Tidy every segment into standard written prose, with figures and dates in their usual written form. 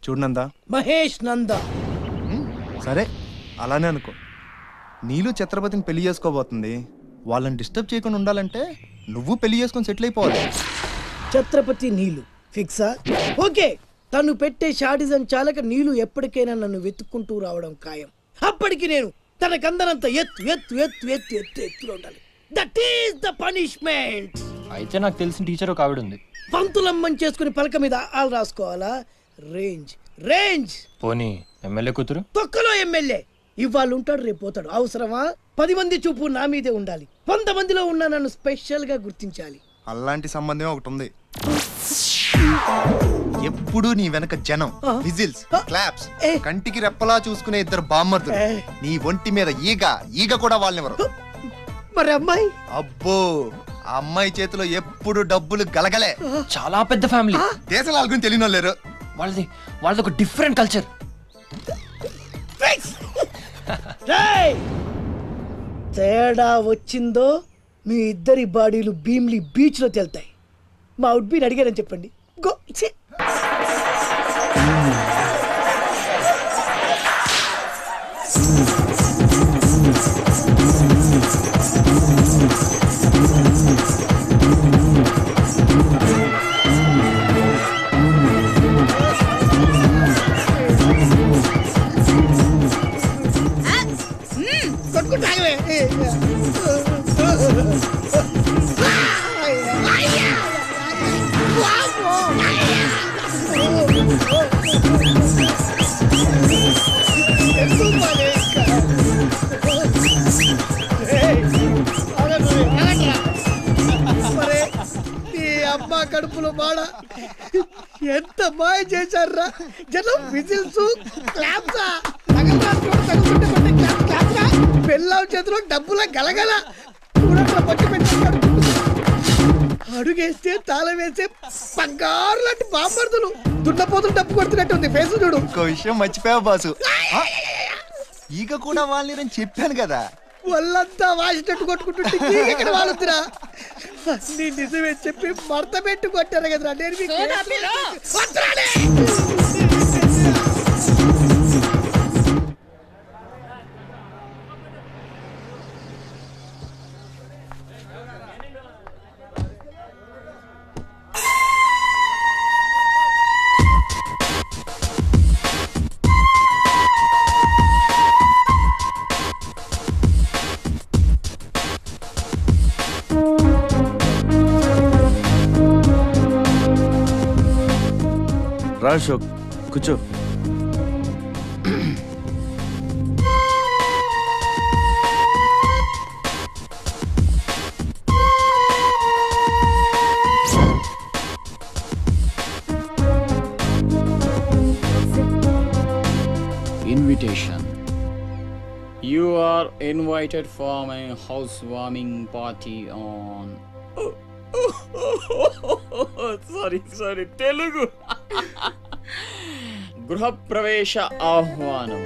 చూడు నందా. మహేష్ నందా. సరే అలానే అనుకో. నీళ్ళు ఛత్రపతిని పెళ్లి చేసుకోబోతుంది. వాళ్ళని డిస్టర్బ్ చేయకుండా ఉండాలంటే నువ్వు పెళ్లి చేసుకొని సెటిల్ అయిపోవాలి. ఛత్రపతి నీళ్ళు ఫిక్సా? ఓకే. తను పెట్టే షాడిజం చాలక నీళ్ళు ఎప్పటికైనా నన్ను వెతుక్కుంటూ రావడం ఖాయం. అప్పటికి నేను తనకందనంత ఎత్తులో ఉండాలి. That is the punishment. అయితే నాకు తెలిసిన టీచర్ ఒక ఆవిడ ఉంది. పంతులమ్మని చేసుకుని పలక మీద ఆలు రాసుకోవాలా? Range range. పోనీ ఎమ్మెల్యే కూతురు? తొక్కలో ఎమ్మెల్యే. ఇవాళ ఉంటాడు, రేపు పోతాడు. అవసరమా? 10 మంది చూపు నా మీదే ఉండాలి. 100 మందిలో ఉన్న నన్ను స్పెషల్ గా గుర్తించాలి. అలాంటి సంబంధం ఒకటి ఉంది. ఎప్పుడు నీ వెనక జనం, విజిల్స్, క్లాప్స్, కంటికి రెప్పలా చూసుకునే 2 బామ్మర్దులు. నీ ఒంటి మీద ఈగ కూడా వాళ్ళెవరు. మరి అమ్మాయి? అబ్బో, ఆ అమ్మాయి చేతిలో ఎప్పుడు డబ్బులు గలగలే. చాలా పెద్ద ఫ్యామిలీ. దేశాల గురించి తెలియని లేరు. వాళ్ళది ఒక డిఫరెంట్ కల్చర్. తేడా వచ్చిందో మీ ఇద్దరి బాడీలు భీమ్లీ బీచ్ లో తేలుతాయి. మా అవుట్ బీన్ అడిగారని చెప్పండి. గో. అమ్మా కడుపులో బాడ ఎంత మాయ చేశారా జనం. విజిల్స్, క్లాప్స్, పెళ్ళాం చేతిలో డబ్బుల గలగల. అడుగేస్తే తాళం వేస్తే బంగారు లాంటి బాంబర్దులు. దున్నపోతులు డబ్బు కొడుతున్నట్టుంది ఫేసు చూడు. ఇంకో విషయం మర్చిపోయావు బాసు. ఈగ కూడా వాళ్ళని చెప్పాను కదా. వాళ్ళంతా వాసినట్టు కొట్టుకుంటుంటే ఇక్కడ వాళ్ళురా. అన్ని నిజమే చెప్పి మడత పెట్టి కొట్టారు కదరా. నేను అశోక్ కూర్చో. Invitation. You are invited for my housewarming party on sorry Telugu. గృహప్రవేశ ఆహ్వానం.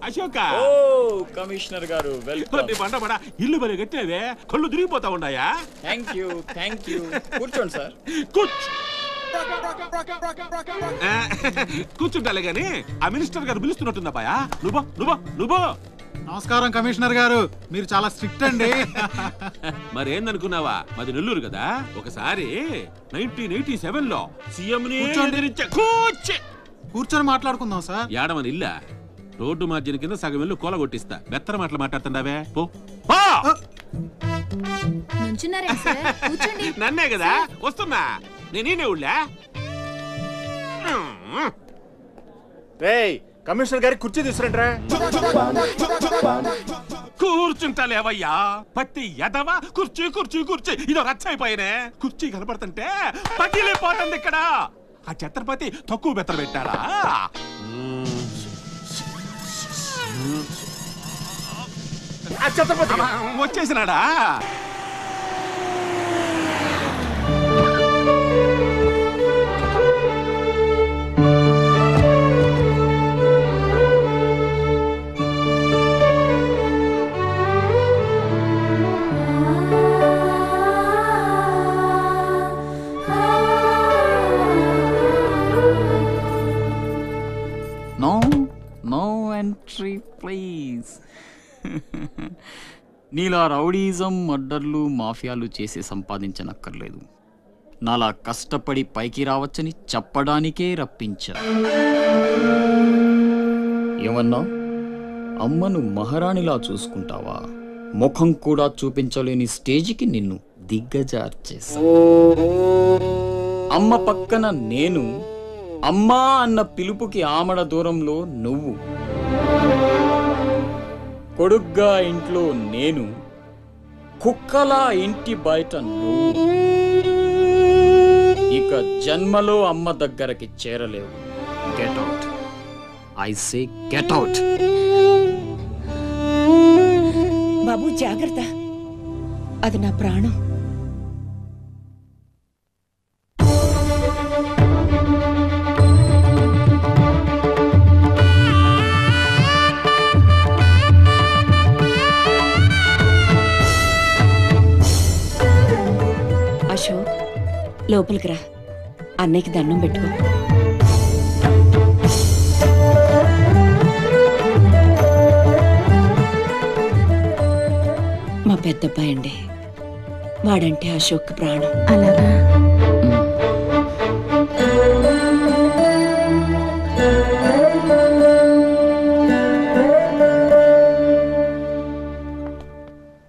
అశోక. ఓ కమిషనర్ గారు వెల్కమ్. ఇల్లు బలి కట్టేవే, కళ్ళు తిరిగిపోతా ఉన్నాయా? థ్యాంక్ యూ కూర్చోండి సార్. కూర్చుంటాలే గాని ఆ మినిస్టర్ గారు పిలుస్తున్నట్టుందా బాయా? నువ్వు నమస్కారం కమిషనర్ గారు, మీరు చాలా స్ట్రిక్ట్ అండి. మరేందనుకున్నావా, మాది నెల్లూరు కదా. ఒకసారి 1987లో సీఎం కూర్చొని మాట్లాడుకుందాం సార్. ఏడమని ఇల్లా రోడ్డు మార్జిన్ కింద సగం ఇల్లు కూలగొట్టిస్తా. బెత్తర మాటలు మాట్లాడుతుండవే పో. నన్నే కదా వస్తున్నా. నేనే ఊళ్ళా. కమిషనర్ గారి కుర్చీ తీసుకురండి. కూర్చుంటలేవయ్యా పత్తి ఎదవా. కుర్చీ ఇదో రచ్చ అయిపోయినే. కుర్చీ కనపడుతుంటే పగిలిపోతుంది ఇక్కడ. ఆ ఛత్రపతి తక్కువ బెత్తర పెట్టాడా? వచ్చేసినాడా? నీలా రౌడీజం మర్డర్లు మాఫియాలు చేసి సంపాదించనక్కర్లేదు. నాలా కష్టపడి పైకి రావచ్చని చెప్పడానికే రప్పించా. ఏమన్నా అమ్మను మహారాణిలా చూసుకుంటావా? ముఖం కూడా చూపించలేని స్టేజికి నిన్ను దిగ్గజార్చేసా. అమ్మ పక్కన నేను, అమ్మా అన్న పిలుపుకి ఆమడ దూరంలో నువ్వు, కొడుగ్గా ఇంట్లో నేను, కుక్కలా ఇంటి బయట నువ్వు. ఇక జన్మలో అమ్మ దగ్గరకి చేరలేవు. Get out, I say get out. బాబు జాగ్రత్త, అది నా ప్రాణం. అశోక్, లోపలికి రా, అన్నయ్యకి దండం పెట్టుకో. మా పెద్దబ్బాయి అండి, వాడంటే అశోక్ ప్రాణం. అలాగా?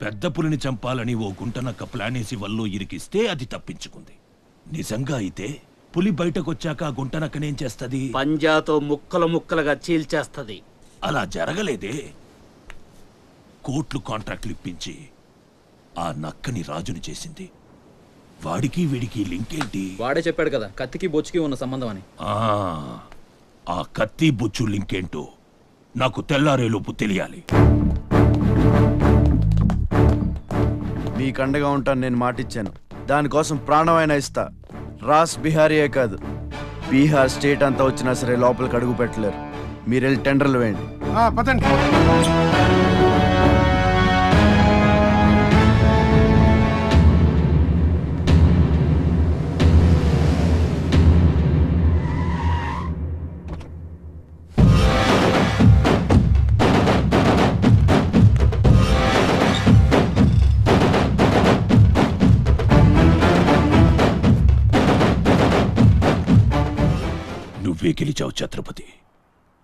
పెద్ద పులిని చంపాలని ఓ గుంటనక్క ప్లానేసి వల్లో ఇరికిస్తే అది తప్పించుకుంది. నిజంగా అయితే పులి బయటకొచ్చాక ఆ గుంటనక్కనేం చేస్తది? పంజాతో ముక్కలు ముక్కలుగా చీల్చేస్తది. అలా జరగలేదే. కోట్లు కాంట్రాక్ట్లు ఇప్పించి ఆ నక్కని రాజుని చేసింది. వాడికి వీడికి లింక్ ఏంటి? వాడే చెప్పాడు కదా కత్తికి బొచ్చుకి ఉన్న సంబంధం అని. ఆ కత్తి బొచ్చు లింక్ ఏంటో నాకు తెల్లారేలోపు తెలియాలి. మీకు అండగా ఉంటాను, నేను మాటిచ్చాను. దానికోసం ప్రాణమైనా ఇస్తా. రాస్ బిహారీయే కాదు, బీహార్ స్టేట్ అంతా వచ్చినా సరే లోపలికి అడుగు పెట్టలేరు. మీరు వెళ్ళి టెండర్లు వేయండి. పదండి. నువ్వే గెలిచావు ఛత్రపతి.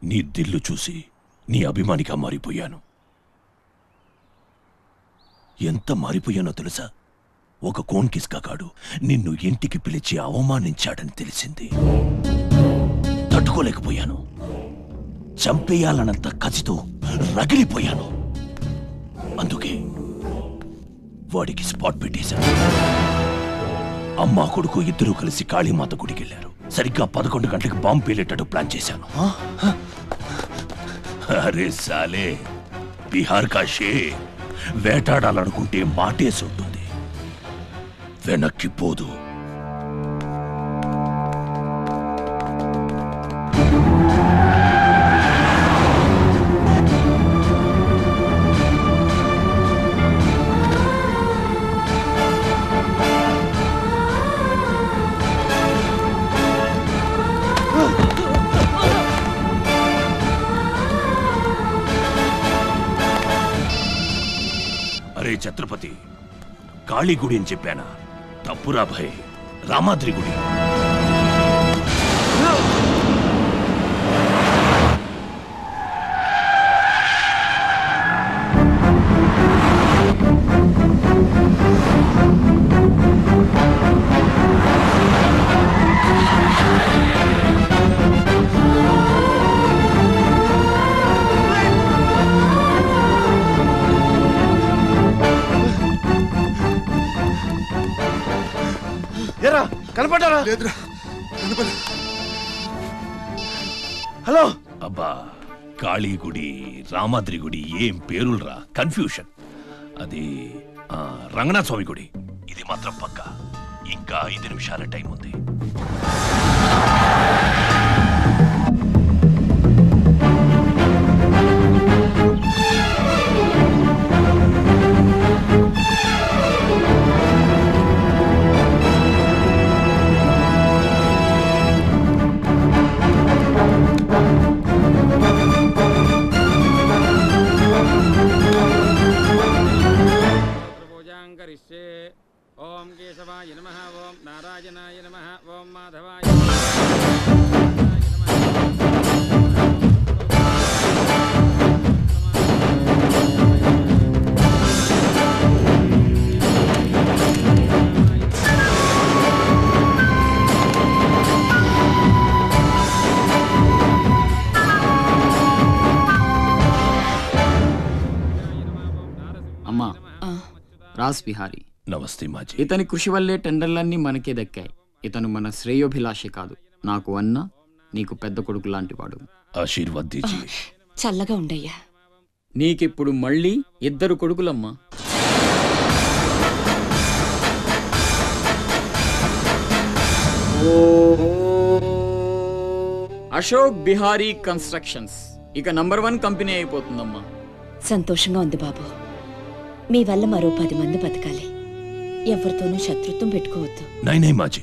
నీ దిల్లు చూసి నీ అభిమానిగా మారిపోయాను. ఎంత మారిపోయానో తెలుసా? ఒక కోన్ కిస్కాగాడు నిన్ను ఇంటికి పిలిచి అవమానించాడని తెలిసింది. తట్టుకోలేకపోయాను. చంపేయాలన్నంత కసితో రగిలిపోయాను. అందుకే వాడికి స్పాట్ పెట్టేశాను. అమ్మా కొడుకు ఇద్దరూ కలిసి కాళీమాత గుడికెళ్లారు. సరిగ్గా 11 గంటలకు బాంబు పేలేటట్టు ప్లాన్ చేశాను. అరే సాలే, బీహార్ కా షేర్ వేటాడాలనుకుంటే మాటేసి ఉంటుంది, వెనక్కి పోదు. అరే ఛత్రపతి, కాళీ గుడి అని చెప్పానా? తప్పురా భయ్, రామాద్రి గుడి. ఎరా కనపడ్డారా? హలో. అబ్బా, కాళీ గుడి, రామాద్రి గుడి ఏం పేరులరా, కన్ఫ్యూషన్. అది రంగనాథ స్వామి గుడి. ఇది మాత్రం పక్కా. ఇంకా 5 నిమిషాల టైం ఉంది. కేశవాయ నమః ఓం నారాయణాయ నమః ఓం మాధవాయ అమ్మా రాస్ బిహారీ. నమస్తే మాజీ. ఇతని కృషి వల్లే టెండర్లన్నీ మనకే దక్కాయి. ఇతను మన శ్రేయోభిలాషి కాదు, నాకు అన్న నీకు పెద్ద కొడుకు లాంటివాడు. ఆశీర్వాద్ దీజియే. చల్లగా ఉండయ్యా. నీకిప్పుడు మళ్ళీ 2 కొడుకులమ్మా. అశోక్ బిహారీ కన్స్ట్రక్షన్స్ ఇక నంబర్ 1 కంపెనీ అయిపోతుందమ్మా. సంతోషంగా ఉంది బాబు. మీ వల్ల మరో 10 మంది బతకాలి. ఎవరితోనూ శత్రుత్వం పెట్టుకోవద్దు. నైనే మాజీ,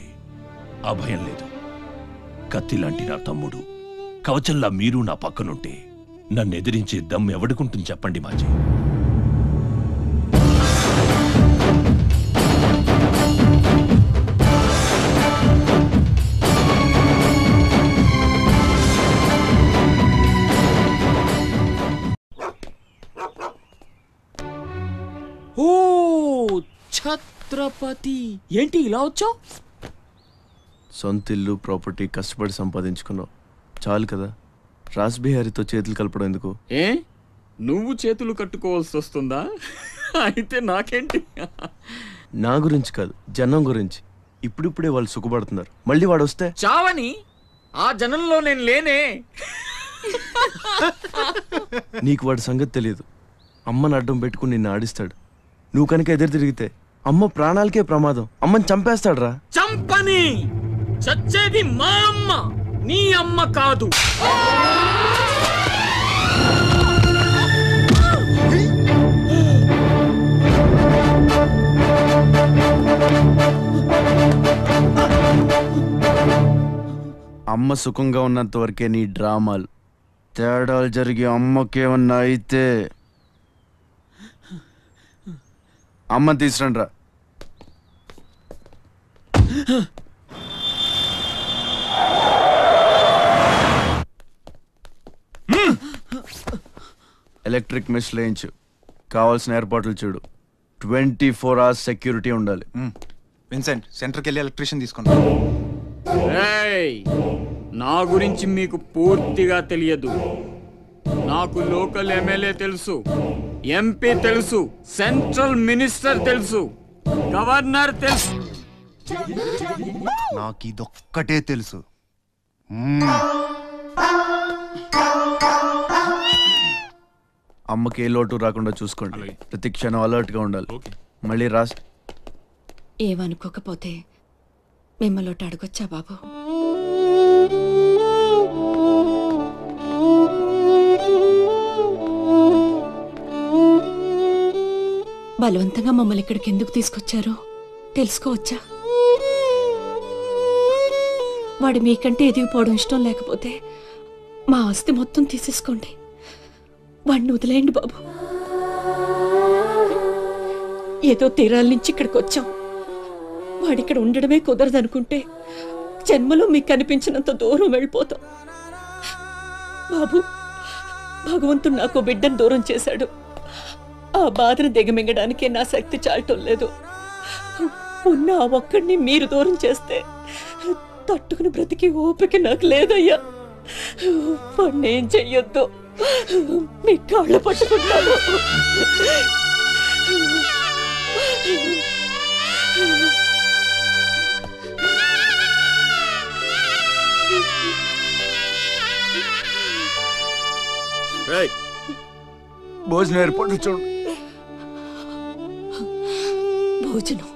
ఆ భయం లేదు. కత్తి లాంటి నా తమ్ముడు, కవచంలా మీరు నా పక్కనుంటే నన్ను ఎదిరించే దమ్ ఎవడుకుంటుంది చెప్పండి మాజీ. ఓ ఛత్రపతి, ఏంటి ఇలా వచ్చావు? సొంత ఇల్లు ప్రాపర్టీ కష్టపడి సంపాదించుకున్నావు, చాలు కదా. రాస్ బిహారీతో చేతులు కలపడం ఎందుకు? ఏ నువ్వు చేతులు కట్టుకోవాల్సి వస్తుందా? అయితే నాకేంటి? నా గురించి కాదు, జనం గురించి. ఇప్పుడిప్పుడే వాళ్ళు సుఖపడుతున్నారు, మళ్ళీ వాడు వస్తే చావని ఆ జనంలో నేను లేనే. నీకు వాడి సంగతి తెలియదు. అమ్మని అడ్డం పెట్టుకుని నిన్ను ఆడిస్తాడు. నువ్వు కనుక ఎదురు తిరిగితే అమ్మ ప్రాణాలకే ప్రమాదం. అమ్మని చంపేస్తాడు రా. చంపని, చచ్చేది మా అమ్మ, నీ అమ్మ కాదు. అమ్మ సుఖంగా ఉన్నంత వరకే నీ డ్రామాలు. తేడాలు జరిగి అమ్మకేమన్నా అయితే అమ్మని తీసురండి రా. ఎలక్ట్రిక్ మెష్ లేయించు, కావాల్సిన ఏర్పాట్లు చూడు. 24 hours సెక్యూరిటీ ఉండాలి. విన్సెంట్, సెంటర్కి వెళ్ళి ఎలక్ట్రీషియన్ తీసుకున్నా. నా గురించి మీకు పూర్తిగా తెలియదు. నాకు లోకల్ ఎమ్మెల్యే తెలుసు, ఎంపీ తెలుసు, సెంట్రల్ మినిస్టర్ తెలుసు, గవర్నర్ తెలుసు. నాకు ఇదొక్కటే తెలుసు. అమ్మకి ఏ లోటు రాకుండా చూసుకోండి. ప్రతి క్షణం అలర్ట్ గా ఉండాలి. మళ్ళీ రాస్ ఏమనుకోకపోతే మిమ్మల్ని అడగొచ్చా బాబు? బలవంతంగా మమ్మల్ని ఇక్కడికి ఎందుకు తీసుకొచ్చారో తెలుసుకోవచ్చా? వాడు మీకంటే ఎదిగిపోవడం ఇష్టం లేకపోతే మా ఆస్తి మొత్తం తీసేసుకోండి. వాడిని వదిలేయండి బాబు. ఏదో తీరాల నుంచి ఇక్కడికి వచ్చాం. వాడిక్కడ ఉండడమే కుదరదనుకుంటే జన్మలో మీకు కనిపించినంత దూరం వెళ్ళిపోతాం. బాబు, భగవంతుడు నాకు బిడ్డను దూరం చేశాడు. ఆ బాధను దిగమింగడానికే నా శక్తి చాలటం లేదు. ఉన్న ఆ ఒక్కడిని మీరు దూరం చేస్తే తట్టుకుని బ్రతికి ఓపిక నాకు లేదయ్యా. వాడిని ఏం చెయ్యొద్దు, మీ కాళ్ళు పట్టుకుంటాను. భోజనం ఏర్పాట్లు చూడు. భోజనం